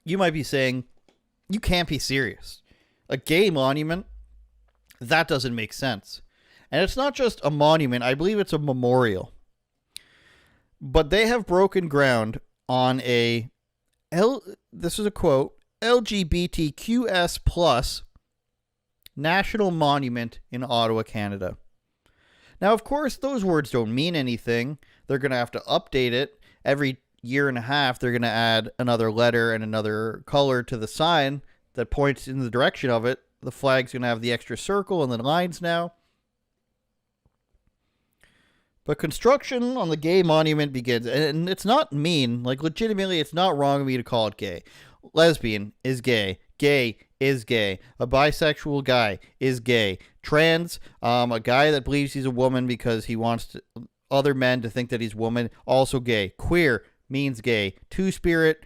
you might be saying, you can't be serious. A gay monument? That doesn't make sense. And it's not just a monument, I believe it's a memorial. But they have broken ground on this is a quote, LGBTQS plus national monument in Ottawa, Canada. Now, of course, those words don't mean anything. They're going to have to update it. Every year and a half, they're going to add another letter and another color to the sign that points in the direction of it. The flag's going to have the extra circle and the lines now. But construction on the gay monument begins, and it's not mean. Like, legitimately, it's not wrong of me to call it gay. Lesbian is gay. Gay is gay. A bisexual guy is gay. Trans, a guy that believes he's a woman because he wants other men to think that he's a woman, also gay. Queer means gay. Two-spirit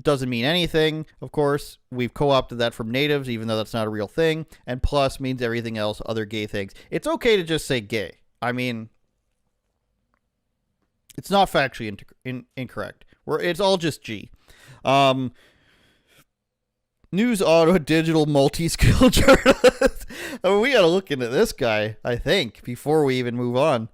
doesn't mean anything, of course. We've co-opted that from natives, even though that's not a real thing. And plus means everything else, other gay things. It's okay to just say gay. I mean, it's not factually incorrect. It's all just G. News Auto Digital Multi-Skill Journalist. I mean, we got to look into this guy, I think, before we even move on.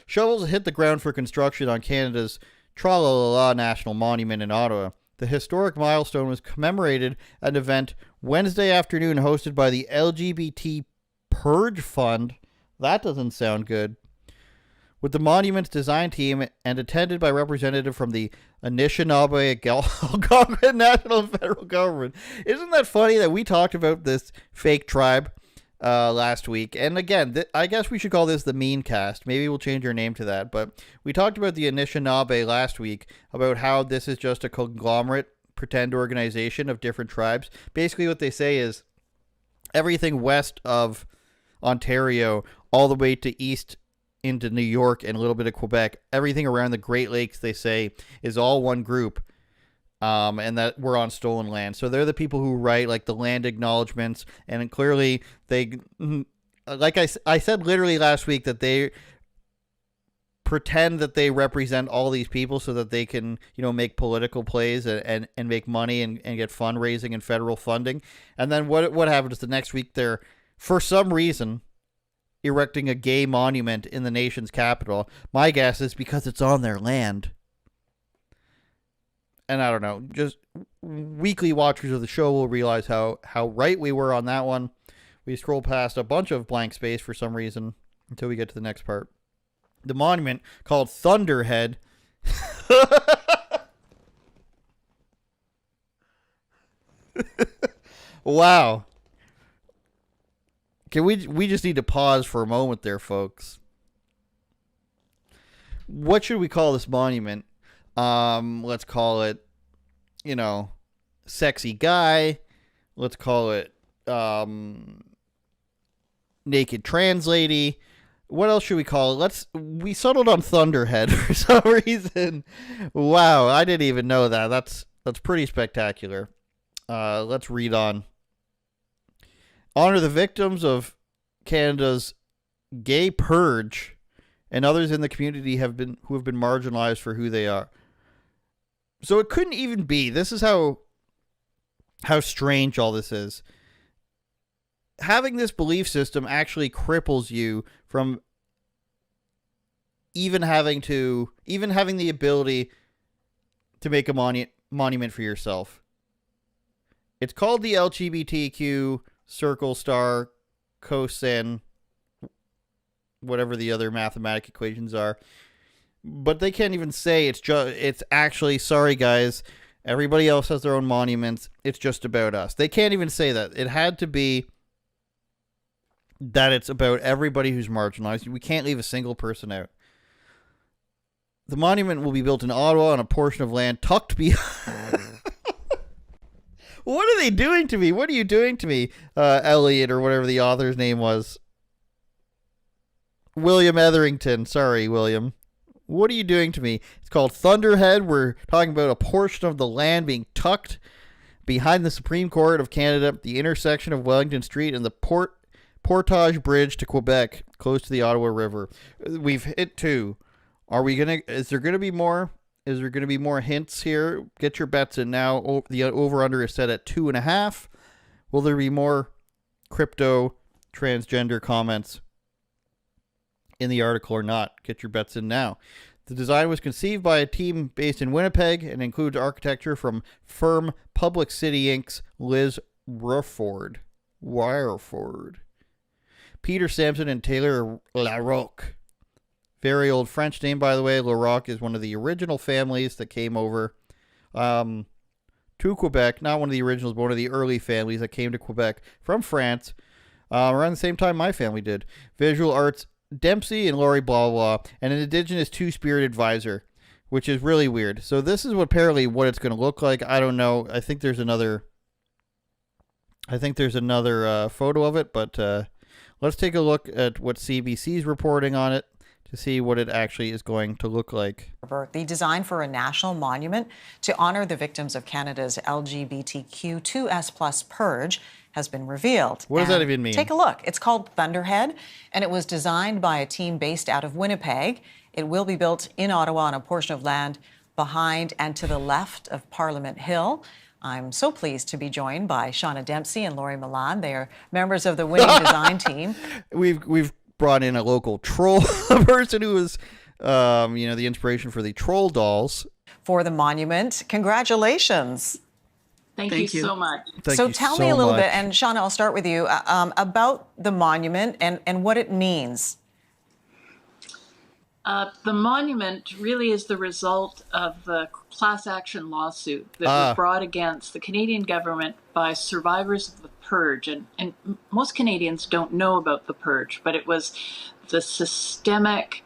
Shovels hit the ground for construction on Canada's Tra-la-la-la National Monument in Ottawa. The historic milestone was commemorated at an event Wednesday afternoon hosted by the LGBT Purge Fund. That doesn't sound good. With the monument's design team and attended by representative from the Anishinaabe Algonquin National and Federal Government. Isn't that funny that we talked about this fake tribe last week? And again, I guess we should call this the Mean Cast. Maybe we'll change our name to that. But we talked about the Anishinaabe last week, about how this is just a conglomerate pretend organization of different tribes. Basically what they say is everything west of Ontario all the way to east into New York and a little bit of Quebec, everything around the Great Lakes, they say, is all one group, and that we're on stolen land. So they're the people who write like the land acknowledgments, and clearly they, like I said literally last week, that they pretend that they represent all these people so that they can, make political plays and make money and get fundraising and federal funding. And then what happens the next week? They're, for some reason, erecting a gay monument in the nation's capital. My guess is because it's on their land. And I don't know, just weekly watchers of the show will realize how right we were on that one. We scroll past a bunch of blank space for some reason until we get to the next part. The monument, called Thunderhead, wow. Can we just need to pause for a moment there, folks. What should we call this monument? Let's call it, sexy guy. Let's call it naked trans lady. What else should we call it? We settled on Thunderhead for some reason. Wow, I didn't even know that. That's pretty spectacular. Let's read on. Honor the victims of Canada's gay purge and others in the community who have been marginalized for who they are. So it couldn't even be. This is how strange all this is. Having this belief system actually cripples you from even having the ability to make a monument for yourself. It's called the LGBTQ circle star cosine, whatever the other mathematic equations are, but they can't even say it's actually, sorry guys, everybody else has their own monuments, it's just about us. They can't even say that. It had to be that it's about everybody who's marginalized. We can't leave a single person out. The monument will be built in Ottawa on a portion of land tucked behind. What are they doing to me? What are you doing to me, Elliot, or whatever the author's name was? William Etherington. Sorry, William. What are you doing to me? It's called Thunderhead. We're talking about a portion of the land being tucked behind the Supreme Court of Canada, the intersection of Wellington Street and the Portage Bridge to Quebec, close to the Ottawa River. We've hit 2. Is there going to be more? Is there going to be more hints here? Get your bets in now. The over-under is set at 2.5. Will there be more crypto transgender comments in the article or not? Get your bets in now. The design was conceived by a team based in Winnipeg and includes architecture from firm Public City Inc.'s Liz Wireford, Peter Sampson, and Taylor Larocque. Very old French name, by the way. Larocque is one of the original families that came over to Quebec. Not one of the originals, but one of the early families that came to Quebec from France around the same time my family did. Visual Arts Dempsey and Laurie blah blah, and an Indigenous two-spirit advisor, which is really weird. So this is apparently what it's going to look like. I don't know. I think there's another photo of it, but let's take a look at what CBC's reporting on it to see what it actually is going to look like. The design for a national monument to honor the victims of Canada's LGBTQ2S+ purge has been revealed. What does that even mean? Take a look. It's called Thunderhead, and it was designed by a team based out of Winnipeg. It will be built in Ottawa on a portion of land behind and to the left of Parliament Hill. I'm so pleased to be joined by Shauna Dempsey and Laurie Milan. They are members of the winning design team. We've brought in a local troll person who was, the inspiration for the troll dolls. For the monument. Congratulations. Thank you so much. So tell me a little bit, and Shauna, I'll start with you, about the monument and what it means. The monument really is the result of the class action lawsuit that was brought against the Canadian government by survivors of the purge. And most Canadians don't know about the purge, but it was the systemic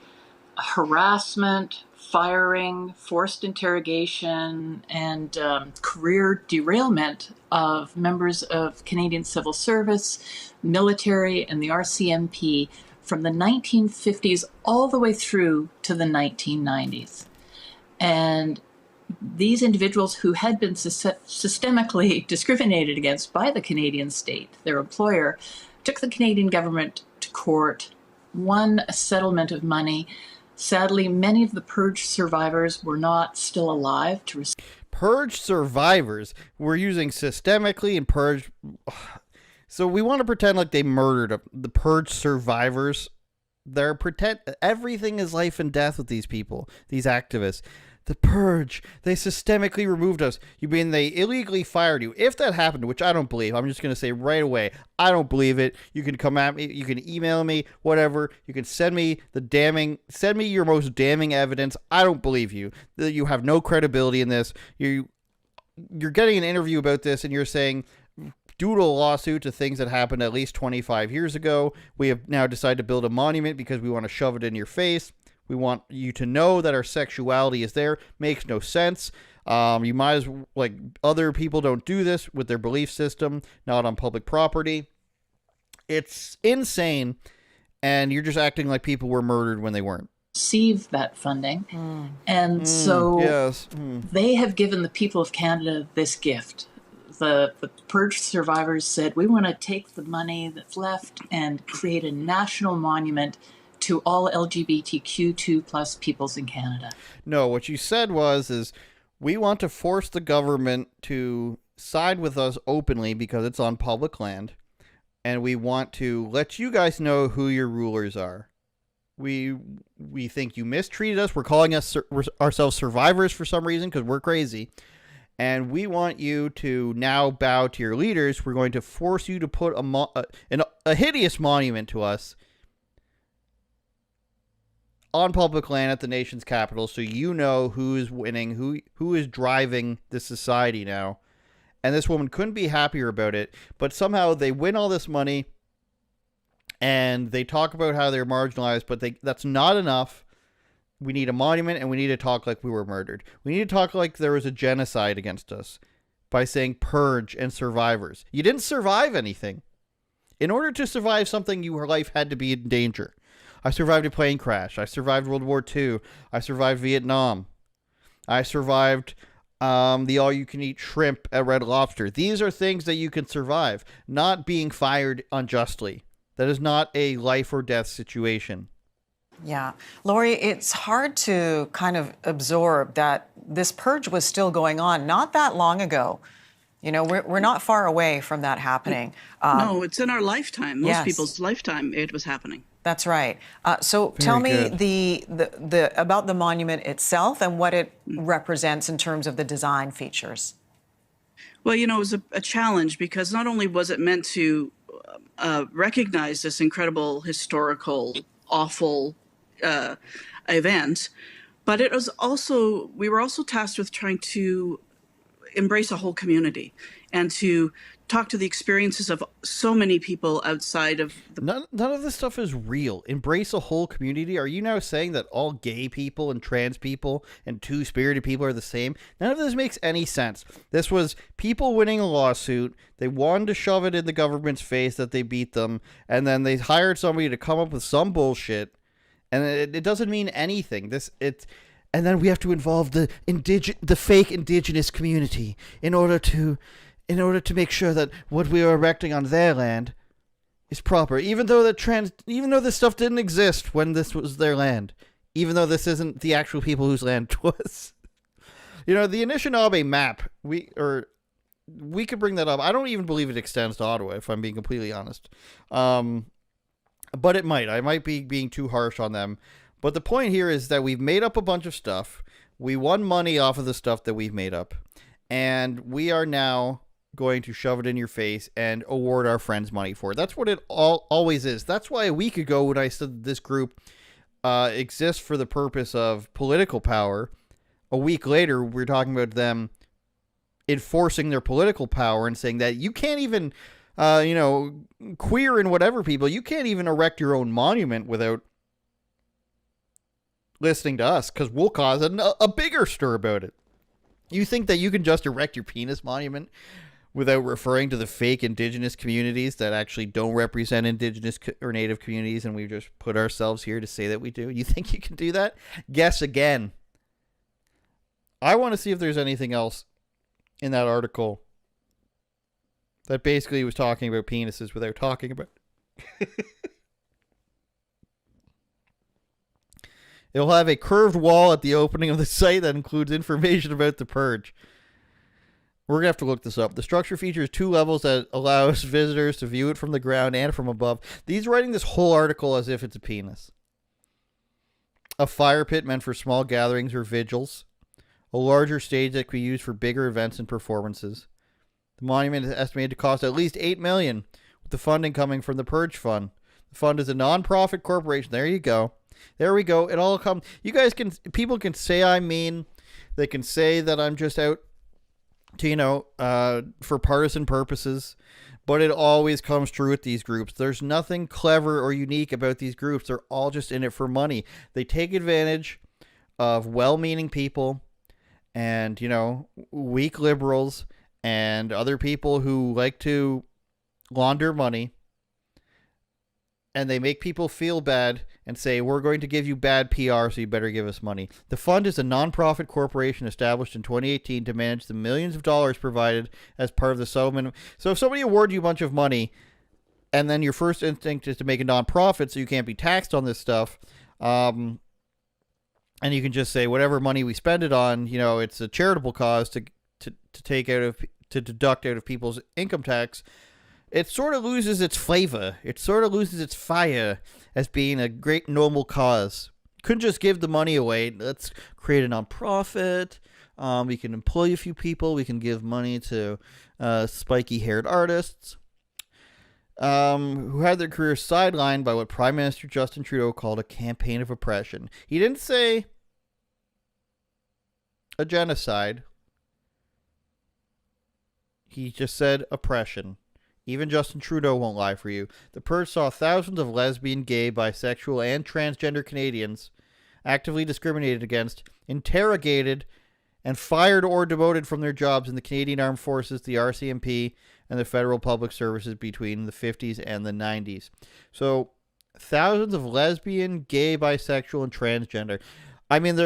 harassment, firing, forced interrogation, and career derailment of members of Canadian civil service, military, and the RCMP from the 1950s all the way through to the 1990s. And these individuals who had been systemically discriminated against by the Canadian state, their employer, took the Canadian government to court, won a settlement of money. Sadly, many of the purge survivors were not still alive to receive. Purge survivors were using systemically and purge. So we want to pretend like they murdered the purge survivors. Everything is life and death with these people, these activists. The purge, they systemically removed us. You mean they illegally fired you? If that happened, which I don't believe, I'm just going to say right away, I don't believe it. You can come at me, you can email me, whatever. You can send me your most damning evidence. I don't believe you. You have no credibility in this. You're getting an interview about this and you're saying, due to a lawsuit to things that happened at least 25 years ago, we have now decided to build a monument because we want to shove it in your face. We want you to know that our sexuality is there. Makes no sense. You might as well, other people don't do this with their belief system, not on public property. It's insane, and you're just acting like people were murdered when they weren't. Receive that funding. So they have given the people of Canada this gift. The purge survivors said, we want to take the money that's left and create a national monument to all LGBTQ2+ peoples in Canada. No, what you said is we want to force the government to side with us openly because it's on public land, and we want to let you guys know who your rulers are. We think you mistreated us. We're calling ourselves survivors for some reason because we're crazy. And we want you to now bow to your leaders. We're going to force you to put a hideous monument to us on public land at the nation's capital, so you know who is winning, who is driving this society now. And this woman couldn't be happier about it, but somehow they win all this money, and they talk about how they're marginalized, but that's not enough. We need a monument, and we need to talk like we were murdered. We need to talk like there was a genocide against us by saying purge and survivors. You didn't survive anything. In order to survive something, your life had to be in danger. I survived a plane crash. I survived World War II. I survived Vietnam. I survived the all-you-can-eat shrimp at Red Lobster. These are things that you can survive, not being fired unjustly. That is not a life or death situation. Yeah. Lori, it's hard to kind of absorb that this purge was still going on not that long ago. You know, we're not far away from that happening. No, it's in our lifetime. Most Yes. people's lifetime it was happening. That's right. So tell me good. the about the monument itself and what it represents in terms of the design features. Well, you know, it was a challenge because not only was it meant to recognize this incredible, historical, awful event, but it was also, we were also tasked with trying to embrace a whole community and to talk to the experiences of so many people outside of the... None of this stuff is real. Embrace a whole community. Are you now saying that all gay people and trans people and two-spirited people are the same? None of this makes any sense. This was people winning a lawsuit. They wanted to shove it in the government's face that they beat them, and then they hired somebody to come up with some bullshit, and it doesn't mean anything. And then we have to involve the fake indigenous community in order to make sure that what we are erecting on their land is proper, even though this stuff didn't exist when this was their land, even though this isn't the actual people whose land it was. You know, the Anishinaabe map, we could bring that up. I don't even believe it extends to Ottawa, if I'm being completely honest. But it might. I might be being too harsh on them. But the point here is that we've made up a bunch of stuff. We won money off of the stuff that we've made up. And we are now going to shove it in your face and award our friends money for it. That's what it always is. That's why a week ago when I said this group exists for the purpose of political power, a week later we're talking about them enforcing their political power and saying that you can't even, queer and whatever people, you can't even erect your own monument without listening to us, because we'll cause a bigger stir about it. You think that you can just erect your penis monument without referring to the fake indigenous communities that actually don't represent indigenous or native communities, and we just put ourselves here to say that we do? You think you can do that? Guess again. I want to see if there's anything else in that article that basically was talking about penises without talking about It'll have a curved wall at the opening of the site that includes information about the purge. We're going to have to look this up. The structure features 2 levels that allows visitors to view it from the ground and from above. These writing this whole article as if it's a penis. A fire pit meant for small gatherings or vigils. A larger stage that could be used for bigger events and performances. The monument is estimated to cost at least $8 million, with the funding coming from the Purge Fund. The fund is a non-profit corporation. There you go. There we go. It all comes. People can say I'm mean. They can say that I'm just out to, for partisan purposes. But it always comes true with these groups. There's nothing clever or unique about these groups. They're all just in it for money. They take advantage of well-meaning people and, weak liberals and other people who like to launder money. And they make people feel bad and say, we're going to give you bad PR, so you better give us money. The fund is a non-profit corporation established in 2018 to manage the millions of dollars provided as part of the settlement. So if somebody awards you a bunch of money, and then your first instinct is to make a non-profit so you can't be taxed on this stuff, and you can just say, whatever money we spend it on, it's a charitable cause to deduct out of people's income tax, it sort of loses its flavor. It sort of loses its fire as being a great noble cause. Couldn't just give the money away. Let's create a nonprofit. We can employ a few people. We can give money to spiky-haired artists who had their careers sidelined by what Prime Minister Justin Trudeau called a campaign of oppression. He didn't say a genocide. He just said oppression. Even Justin Trudeau won't lie for you. The purge saw thousands of lesbian, gay, bisexual, and transgender Canadians actively discriminated against, interrogated, and fired or demoted from their jobs in the Canadian Armed Forces, the RCMP, and the Federal Public Services between the 50s and the 90s. So, thousands of lesbian, gay, bisexual, and transgender. I mean,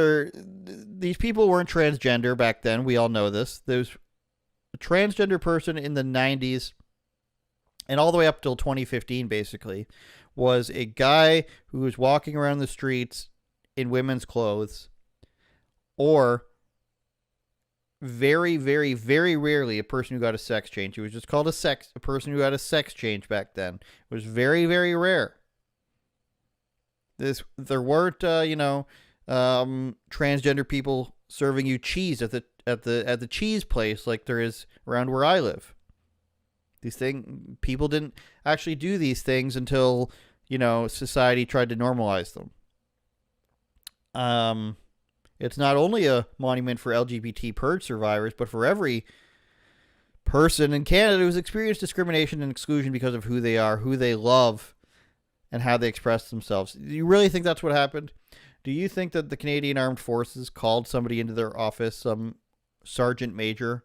these people weren't transgender back then. We all know this. There's a transgender person in the 90s and all the way up till 2015, basically, was a guy who was walking around the streets in women's clothes, or very, very, very rarely a person who got a sex change. It was just called a person who got a sex change back then. It was very, very rare. There weren't transgender people serving you cheese at the cheese place like there is around where I live. People didn't actually do these things until, society tried to normalize them. It's not only a monument for LGBT purge survivors, but for every person in Canada who's experienced discrimination and exclusion because of who they are, who they love, and how they express themselves. Do you really think that's what happened? Do you think that the Canadian Armed Forces called somebody into their office, some sergeant major,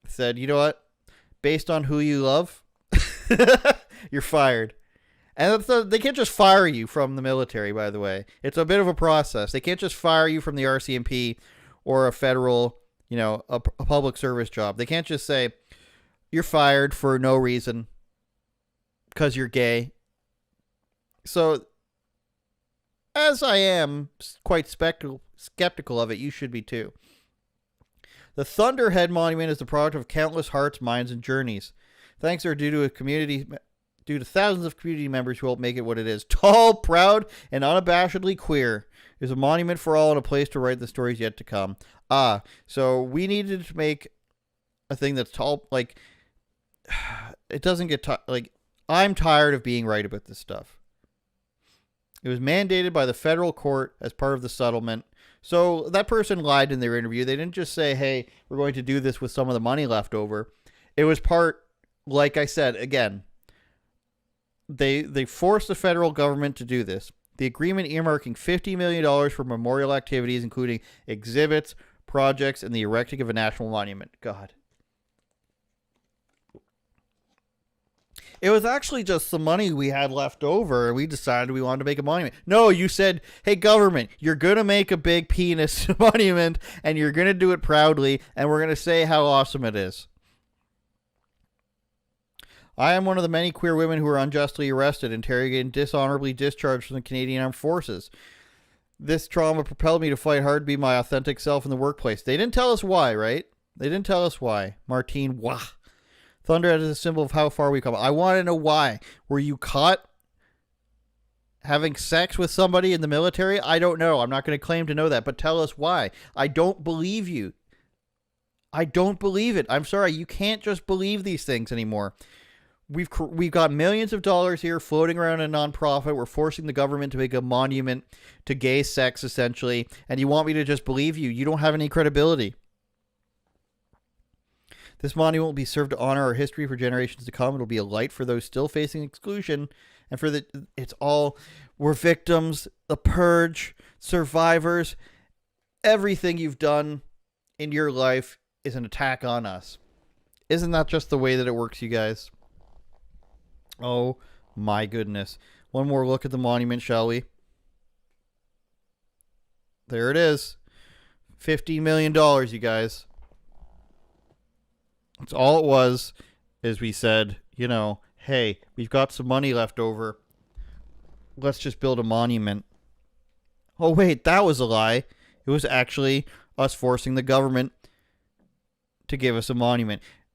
said, you know what? Based on who you love, you're fired. And they can't just fire you from the military, by the way. It's a bit of a process. They can't just fire you from the RCMP or a federal, a public service job. They can't just say, you're fired for no reason because you're gay. So, as I am quite skeptical of it, you should be too. The Thunderhead Monument is the product of countless hearts, minds, and journeys. Thanks are due to thousands of community members who help make it what it is. Tall, proud, and unabashedly queer. There's a monument for all and a place to write the stories yet to come. So we needed to make a thing that's tall, like, it doesn't get, I'm tired of being right about this stuff. It was mandated by the federal court as part of the settlement. So that person lied in their interview. They didn't just say, hey, we're going to do this with some of the money left over. It was part, like I said, again, they forced the federal government to do this. The agreement earmarking $50 million for memorial activities, including exhibits, projects, and the erecting of a national monument. God. It was actually just the money we had left over, and we decided we wanted to make a monument. No, you said, hey, government, you're going to make a big penis monument, and you're going to do it proudly, and we're going to say how awesome it is. I am one of the many queer women who were unjustly arrested, interrogated, and dishonorably discharged from the Canadian Armed Forces. This trauma propelled me to fight hard to be my authentic self in the workplace. They didn't tell us why, right? They didn't tell us why. Martine, wah. Thunderhead is a symbol of how far we come. I want to know why. Were you caught having sex with somebody in the military? I don't know. I'm not going to claim to know that, but tell us why. I don't believe you. I don't believe it. I'm sorry. You can't just believe these things anymore. We've got millions of dollars here floating around in a nonprofit. We're forcing the government to make a monument to gay sex, essentially, and you want me to just believe you? You don't have any credibility. This monument will be served to honor our history for generations to come. It'll be a light for those still facing exclusion, and we're victims, the purge, survivors. Everything you've done in your life is an attack on us. Isn't that just the way that it works, you guys? Oh my goodness. One more look at the monument, shall we? There it is. $50 million, you guys. That's all it was, is we said, hey, we've got some money left over. Let's just build a monument. Oh, wait, that was a lie. It was actually us forcing the government to give us a monument.